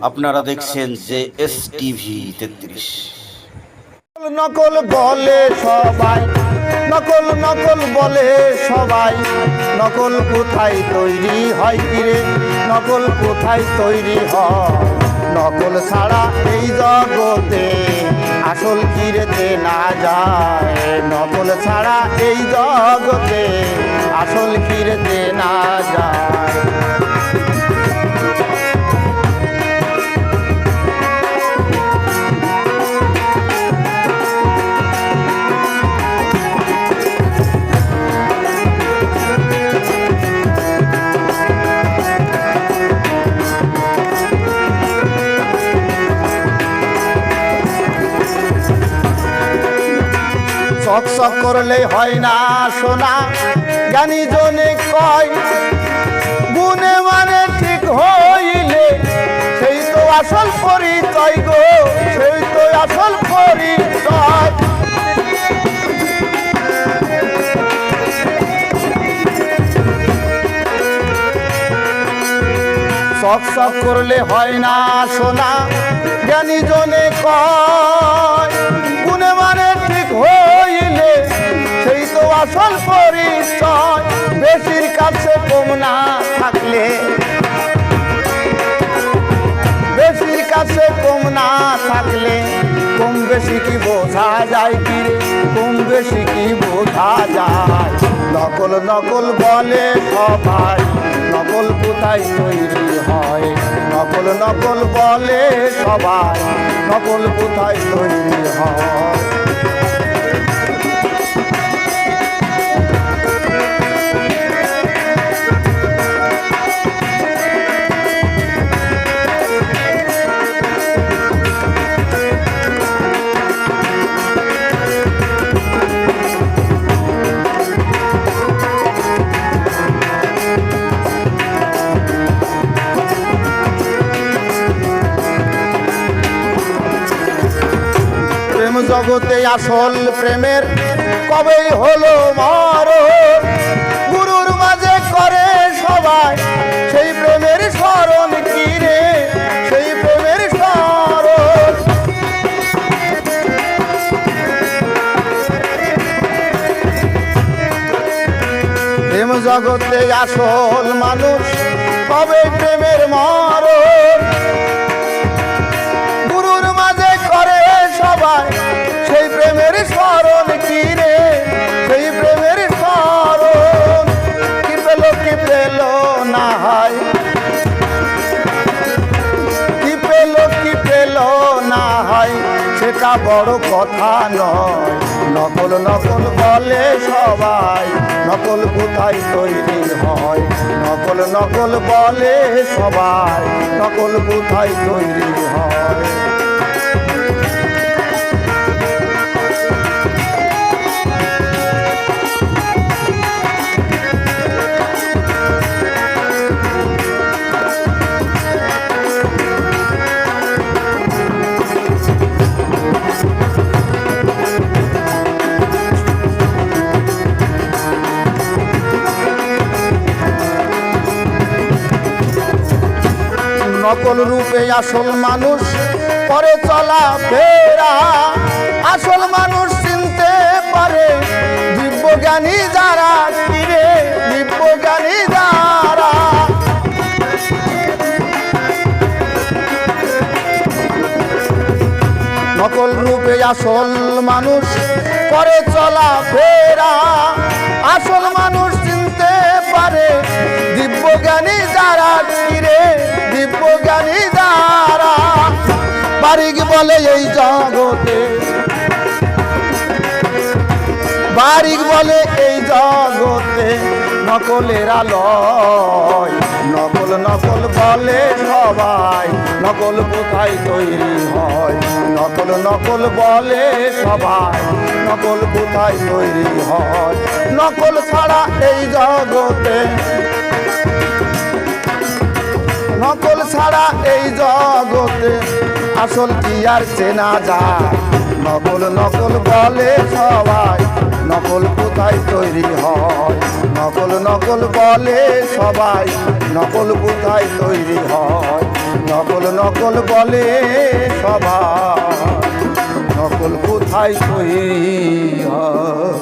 আপনারা দেখছেন যে এস টিভি 33। নকল বলে সবাই, নকল নকল বলে সবাই, নকল কোথায় তৈরি হয় কিরে, নকল কোথায় তৈরি হয়? নকল ছাড়া এই জগতে আসল কিরেতে না যায়, নকল ছাড়া এই জগতে আসল কিরেতে না যায়। চকচক করলে হয় না সোনা, জ্ঞানী জনে কয়, গুণে মানে ঠিক হইলে সেই তো আসল পরিচয় গো, সেই তো আসল পরিচয়। চকচক করলে হয় না সোনা, জ্ঞানী জনে কয়, গুণে মানে ঠিক হইলে সেই তো আসল পরিচয়। বেশির কাছে কম না থাকলে, বেশির কাছে কম না থাকলে কম বেশি কি বোঝা যায় কি রে, কম বেশি কি বোঝা যায়? নকল নকল বলে সবাই, নকল কোথায় তৈরি হয়? নকল নকল বলে সবাই, নকল কোথায় তৈরি হয়? জগতে আসল প্রেমের কবেই হলো মরণ, গুরুর মাঝে করে সবাই সেই প্রেমের স্মরণ কিরে, সেই প্রেমের স্মরণ। প্রেম জগতে আসল মানুষ কবে প্রেমের মরণ, গুরুর মাঝে করে সবাই সেই প্রেমের স্মরণ কিরে, সেই প্রেমের স্মরণ। কি পেল না হয়, কি পেল না হয় সেটা বড় কথা নয়। নকল নকল বলে সবাই, নকল কোথায় তৈরি হয়? নকল নকল বলে সবাই, নকল কোথায় তৈরি হয়? নকল রূপে আসল মানুষ করে চলা ফেরা, আসল মানুষ চিনতে পারে দিব্যজ্ঞানী যারা কিরে, দিব্যজ্ঞানী যারা। নকল রূপে আসল মানুষ করে চলা ফেরা, আসল মানুষ চিনতে পারে দিব্যজ্ঞানী যারা কিরে, দিব্যজ্ঞানী যারা। বারিক বলে এই জগতে, বারিক বলে এই জগতে নকলের আলয়, নকল নকল বলে সবাই, নকল কোথায় তৈরি হয়? নকল নকল বলে সবাই, নকল কোথায় তৈরি হয়? নকল ছাড়া এই জগতে, নকল ছাড়া এই জগতে আসল কি আর চেনা যায়? নকল নকল বলে সবাই, নকল কোথায় তৈরি হয়? নকল নকল বলে সবাই, নকল কোথায় তৈরি হয়? নকল নকল বলে সবাই, নকল কোথায় কই হয়।